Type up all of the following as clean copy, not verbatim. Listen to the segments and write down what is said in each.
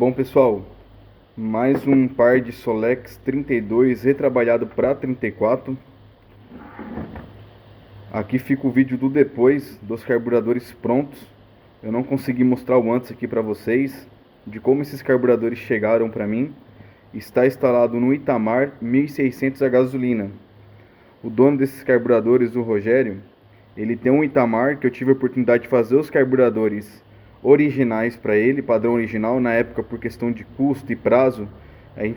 Bom, pessoal, mais um par de Solex 32 retrabalhado para 34. Aqui fica o vídeo do depois dos carburadores prontos. Eu não consegui mostrar o antes aqui para vocês de como esses carburadores chegaram para mim. Está instalado no Itamar 1600 a gasolina. O dono desses carburadores, o Rogério, ele tem um Itamar que eu tive a oportunidade de fazer os carburadores originais para ele, padrão original. Na época, por questão de custo e prazo,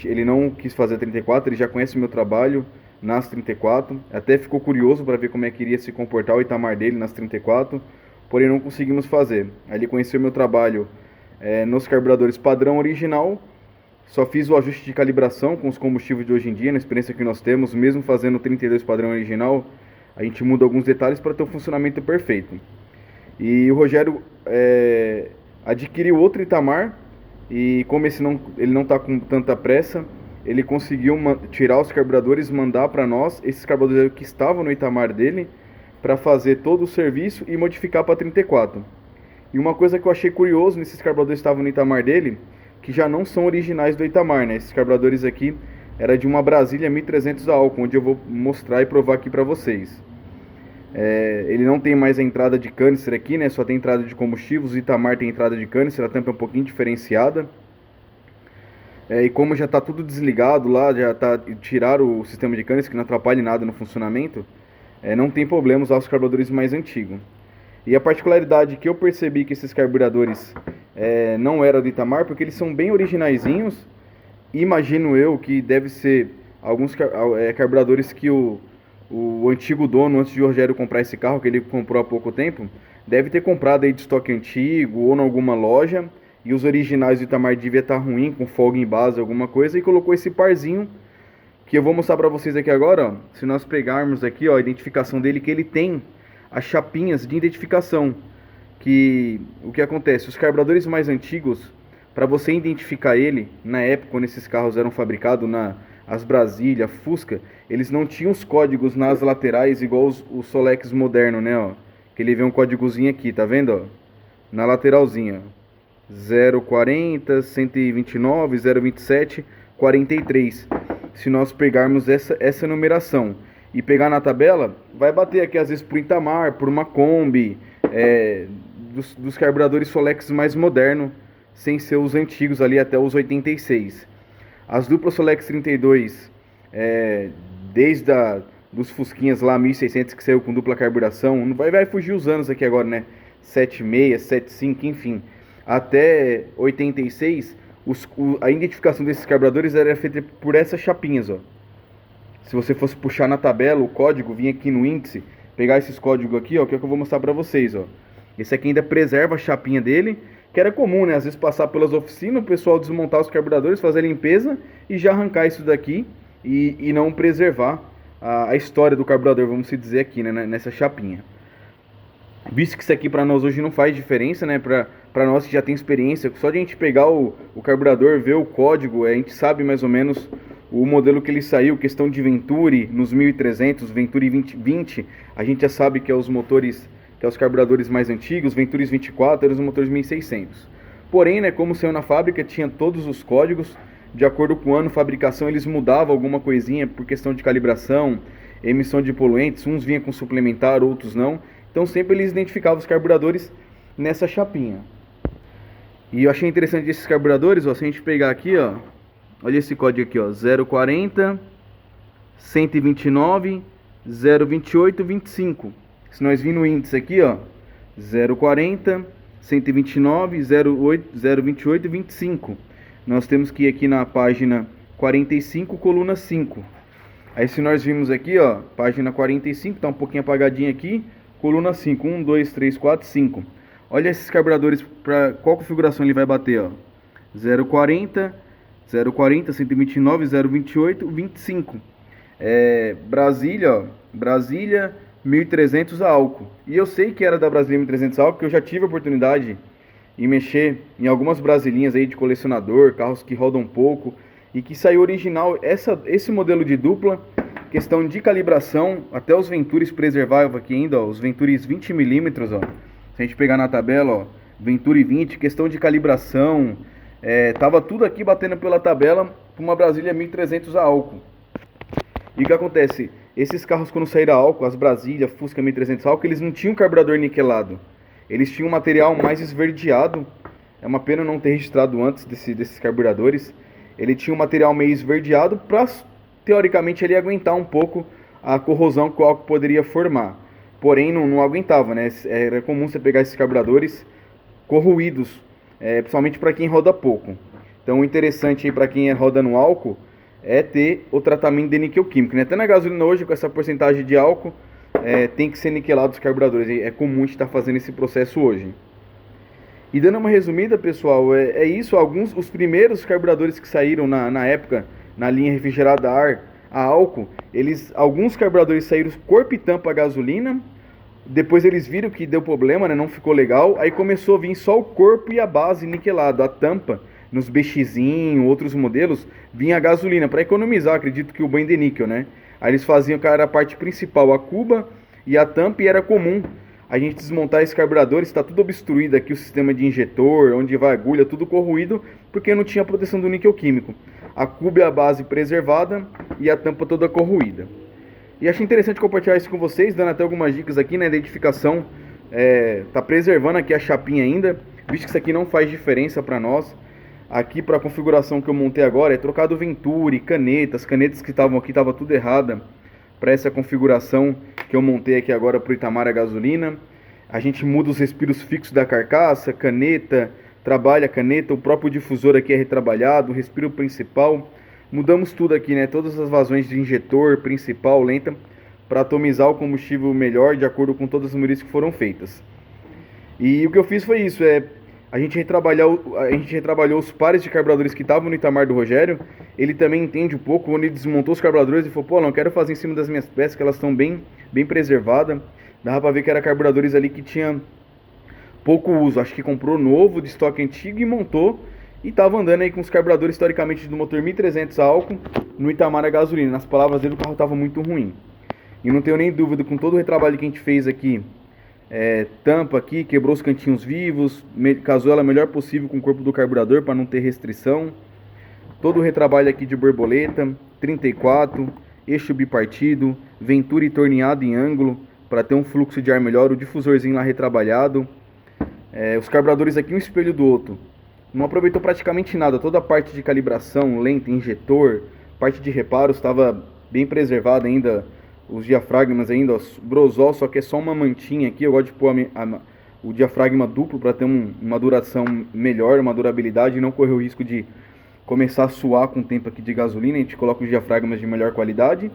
ele não quis fazer a 34, ele já conhece o meu trabalho nas 34, até ficou curioso para ver como é que iria se comportar o Itamar dele nas 34, porém não conseguimos fazer. Aí ele conheceu o meu trabalho nos carburadores padrão original. Só fiz o ajuste de calibração com os combustíveis de hoje em dia, na experiência que nós temos, mesmo fazendo o 32 padrão original, a gente muda alguns detalhes para ter um funcionamento perfeito. E o Rogério adquiriu outro Itamar, e como ele não está com tanta pressa, ele conseguiu tirar os carburadores e mandar para nós esses carburadores que estavam no Itamar dele, para fazer todo o serviço e modificar para 34. E uma coisa que eu achei curioso nesses carburadores que estavam no Itamar dele, que já não são originais do Itamar, né? Esses carburadores aqui era de uma Brasília 1300 a álcool, onde eu vou mostrar e provar aqui para vocês. Ele não tem mais a entrada de canister aqui, né? Só tem entrada de combustível. O Itamar tem entrada de canister, a tampa é um pouquinho diferenciada. E como já está tudo desligado lá, tiraram o sistema de canister, que não atrapalha nada no funcionamento, não tem problema usar os carburadores mais antigos. E a particularidade que eu percebi que esses carburadores não eram do Itamar, porque eles são bem originaizinhos. Imagino eu que deve ser alguns carburadores que o antigo dono, antes de o Rogério comprar esse carro, que ele comprou há pouco tempo, deve ter comprado aí de estoque antigo ou em alguma loja, e os originais do Itamar devia estar ruim, com folga em base, alguma coisa, e colocou esse parzinho, que eu vou mostrar para vocês aqui agora, ó. Se nós pegarmos aqui, ó, a identificação dele, que ele tem as chapinhas de identificação, que o que acontece, os carburadores mais antigos, para você identificar ele, na época quando esses carros eram fabricados, as Brasília, Fusca, eles não tinham os códigos nas laterais igual os Solex moderno, né, ó, que ele vê um códigozinho aqui, tá vendo, ó, na lateralzinha, 040, 129, 027, 43. Se nós pegarmos essa numeração e pegar na tabela, vai bater aqui às vezes por Itamar, por uma Kombi, dos carburadores Solex mais modernos, sem ser os antigos ali até os 86. As duplas Solex 32, desde dos Fusquinhas lá 1600 que saiu com dupla carburação, não vai fugir os anos aqui agora, né? 76, 75, enfim, até 86, a identificação desses carburadores era feita por essas chapinhas, ó. Se você fosse puxar na tabela, o código vinha aqui no índice, pegar esses códigos aqui, ó, que é o que eu vou mostrar pra vocês, ó. Esse aqui ainda preserva a chapinha dele, que era comum, né? Às vezes passar pelas oficinas, o pessoal desmontar os carburadores, fazer a limpeza e já arrancar isso daqui e não preservar a história do carburador, vamos se dizer aqui, né? Nessa chapinha. Visto que isso aqui para nós hoje não faz diferença, né? Para nós que já tem experiência, só de a gente pegar o carburador, ver o código, a gente sabe mais ou menos o modelo que ele saiu, questão de Venturi nos 1300, Venturi 2020, a gente já sabe que é os motores, que é os carburadores mais antigos, Venturis 24 eram os motores 1600. Porém, né, como saiu na fábrica, tinha todos os códigos, de acordo com o ano de fabricação, eles mudavam alguma coisinha por questão de calibração, emissão de poluentes, uns vinham com suplementar, outros não. Então sempre eles identificavam os carburadores nessa chapinha. E eu achei interessante esses carburadores, ó, se a gente pegar aqui, ó, olha esse código aqui, ó, 040, 129, 028, 25. Se nós vir no índice aqui, ó, 040, 129, 028 e 25. Nós temos que ir aqui na página 45, coluna 5. Aí se nós vimos aqui, ó, página 45, tá um pouquinho apagadinho aqui, coluna 5, 1, 2, 3, 4, 5. Olha esses carburadores, para qual configuração ele vai bater, ó. 040, 129, 028, 25. Brasília, ó, Brasília 1300 a álcool. E eu sei que era da Brasília 1300 a álcool, porque eu já tive a oportunidade de mexer em algumas brasilinhas aí de colecionador, carros que rodam pouco, e que saiu original esse modelo de dupla, questão de calibração, até os Venturis preservavam aqui ainda, ó, os Venturis 20mm, ó. Se a gente pegar na tabela, ó, Venturi 20, questão de calibração, Tava tudo aqui batendo pela tabela para uma Brasília 1300 a álcool. E o que acontece? Esses carros quando saíram a álcool, as Brasília, Fusca 1300 a álcool, eles não tinham carburador niquelado. Eles tinham um material mais esverdeado. É uma pena não ter registrado antes desses carburadores. Ele tinha um material meio esverdeado para, teoricamente, ele aguentar um pouco a corrosão que o álcool poderia formar. Porém, não aguentava, né? Era comum você pegar esses carburadores corroídos, principalmente para quem roda pouco. Então, o interessante aí para quem roda no álcool é ter o tratamento de níquel químico, né? Até na gasolina hoje, com essa porcentagem de álcool, tem que ser niquelado os carburadores. É comum a gente estar fazendo esse processo hoje. E dando uma resumida, pessoal, é isso. Os primeiros carburadores que saíram na época, na linha refrigerada a álcool, alguns carburadores saíram corpo e tampa a gasolina. Depois eles viram que deu problema, né? Não ficou legal. Aí começou a vir só o corpo e a base niquelado, a tampa. Nos BX-zinho, outros modelos, vinha a gasolina, para economizar, acredito que o banho de níquel, né? Aí eles faziam, cara, a parte principal, a cuba e a tampa, e era comum a gente desmontar esse carburador. Está tudo obstruído aqui, o sistema de injetor, onde vai a agulha, tudo corroído, porque não tinha proteção do níquel químico. A cuba e a base preservada e a tampa toda corroída. E achei interessante compartilhar isso com vocês, dando até algumas dicas aqui na identificação. Tá preservando aqui a chapinha ainda, visto que isso aqui não faz diferença para nós. Aqui para a configuração que eu montei agora é trocado Venturi, canetas que estavam aqui, estava tudo errada para essa configuração que eu montei aqui agora para o Itamar a gasolina. A gente muda os respiros fixos da carcaça, caneta, trabalha a caneta, o próprio difusor aqui é retrabalhado, o respiro principal. Mudamos tudo aqui, né? Todas as vazões de injetor, principal, lenta, para atomizar o combustível melhor de acordo com todas as melhorias que foram feitas. E o que eu fiz foi isso, a gente retrabalhou os pares de carburadores que estavam no Itamar do Rogério. Ele também entende um pouco, quando ele desmontou os carburadores, ele falou, pô, não quero fazer em cima das minhas peças, que elas estão bem preservadas. Dava pra ver que eram carburadores ali que tinha pouco uso, acho que comprou novo, de estoque antigo e montou. E tava andando aí com os carburadores, historicamente, do motor 1300 a álcool, no Itamar a gasolina. Nas palavras dele, o carro tava muito ruim. E não tenho nem dúvida, com todo o retrabalho que a gente fez aqui, tampa aqui, quebrou os cantinhos vivos, casou ela melhor possível com o corpo do carburador para não ter restrição. Todo o retrabalho aqui de borboleta, 34, eixo bipartido, Venturi torneado em ângulo para ter um fluxo de ar melhor, o difusorzinho lá retrabalhado. Os carburadores aqui um espelho do outro. Não aproveitou praticamente nada, toda a parte de calibração, lenta, injetor, parte de reparos estava bem preservada ainda. Os diafragmas ainda, o brozol, só que é só uma mantinha aqui. Eu gosto de pôr o diafragma duplo para ter uma duração melhor, uma durabilidade e não correr o risco de começar a suar com o tempo aqui de gasolina. A gente coloca os diafragmas de melhor qualidade.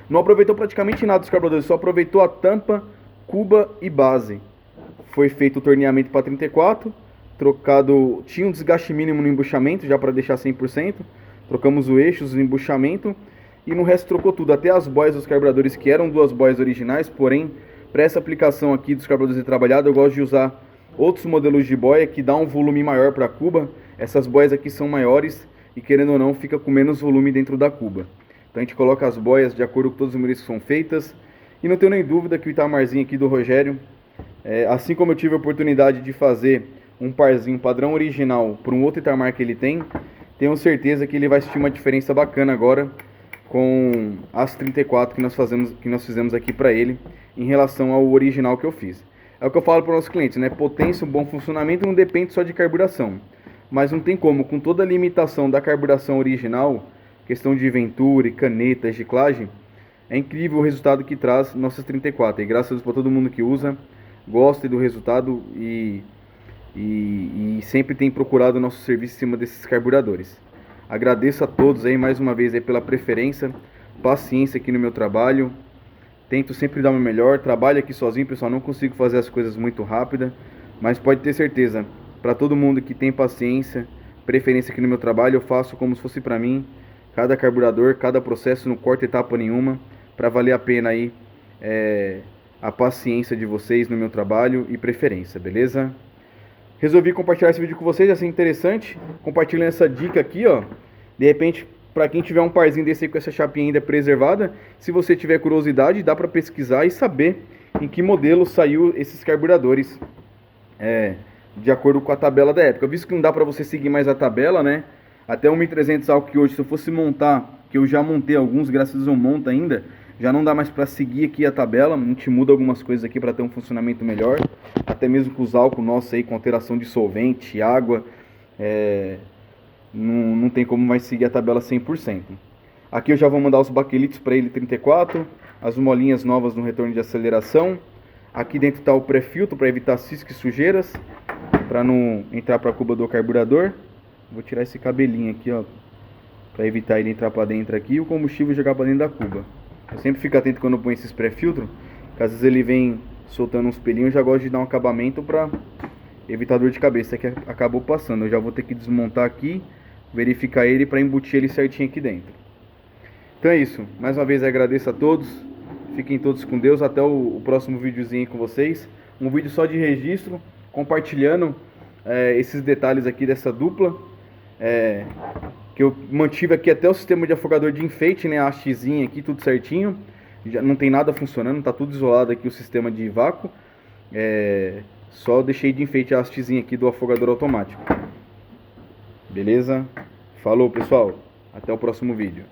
Não aproveitou praticamente nada dos carburadores, só aproveitou a tampa, cuba e base. Foi feito o torneamento para 34, trocado, tinha um desgaste mínimo no embuchamento já para deixar 100%. Trocamos o eixo, o embuchamento. E no resto trocou tudo, até as boias dos carburadores que eram duas boias originais, porém, para essa aplicação aqui dos carburadores retrabalhados, eu gosto de usar outros modelos de boia que dá um volume maior para a cuba. Essas boias aqui são maiores e, querendo ou não, fica com menos volume dentro da cuba. Então a gente coloca as boias de acordo com todas as medidas que são feitas. E não tenho nem dúvida que o Itamarzinho aqui do Rogério, assim como eu tive a oportunidade de fazer um parzinho padrão original para um outro Itamar que ele tem, tenho certeza que ele vai sentir uma diferença bacana agora com as 34 que nós fizemos aqui para ele em relação ao original que eu fiz. É o que eu falo para os nossos clientes, né? Potência, um bom funcionamento não depende só de carburação, mas não tem como, com toda a limitação da carburação original, questão de Venturi, caneta, reciclagem, é incrível o resultado que traz nossas 34. E graças a Deus para todo mundo que usa, gosta do resultado e sempre tem procurado o nosso serviço em cima desses carburadores. Agradeço a todos aí mais uma vez aí pela preferência, paciência aqui no meu trabalho. Tento sempre dar o meu melhor. Trabalho aqui sozinho, pessoal, não consigo fazer as coisas muito rápido, mas pode ter certeza, para todo mundo que tem paciência, preferência aqui no meu trabalho, eu faço como se fosse para mim, cada carburador, cada processo, não corto etapa nenhuma, para valer a pena aí a paciência de vocês no meu trabalho e preferência, beleza? Resolvi compartilhar esse vídeo com vocês, achei interessante. Compartilhando essa dica aqui, ó. De repente, para quem tiver um parzinho desse aí com essa chapinha ainda preservada, se você tiver curiosidade, dá para pesquisar e saber em que modelo saiu esses carburadores de acordo com a tabela da época. Visto que não dá para você seguir mais a tabela, né? Até o 1300 álcool que hoje, se eu fosse montar, que eu já montei alguns, graças a Deus eu monto ainda, já não dá mais para seguir aqui a tabela. A gente muda algumas coisas aqui para ter um funcionamento melhor. Até mesmo com os álcool nossos aí, com alteração de solvente, água, não tem como mais seguir a tabela 100%. Aqui eu já vou mandar os baquelitos para ele 34, as molinhas novas no retorno de aceleração. Aqui dentro está o pré-filtro para evitar cisco e sujeiras, para não entrar para a cuba do carburador. Vou tirar esse cabelinho aqui, ó, para evitar ele entrar para dentro aqui e o combustível jogar para dentro da cuba. Eu sempre fico atento quando eu ponho esses pré-filtros, que às vezes ele vem soltando uns pelinhos. Eu já gosto de dar um acabamento para evitar dor de cabeça, que acabou passando. Eu já vou ter que desmontar aqui, verificar ele para embutir ele certinho aqui dentro. Então é isso, mais uma vez agradeço a todos, fiquem todos com Deus, até o próximo videozinho com vocês, um vídeo só de registro, compartilhando esses detalhes aqui dessa dupla, que eu mantive aqui até o sistema de afogador de enfeite, né, a hastezinha aqui, tudo certinho, já não tem nada funcionando, tá tudo isolado aqui o sistema de vácuo, só deixei de enfeite a hastezinha aqui do afogador automático. Beleza? Falou pessoal, até o próximo vídeo.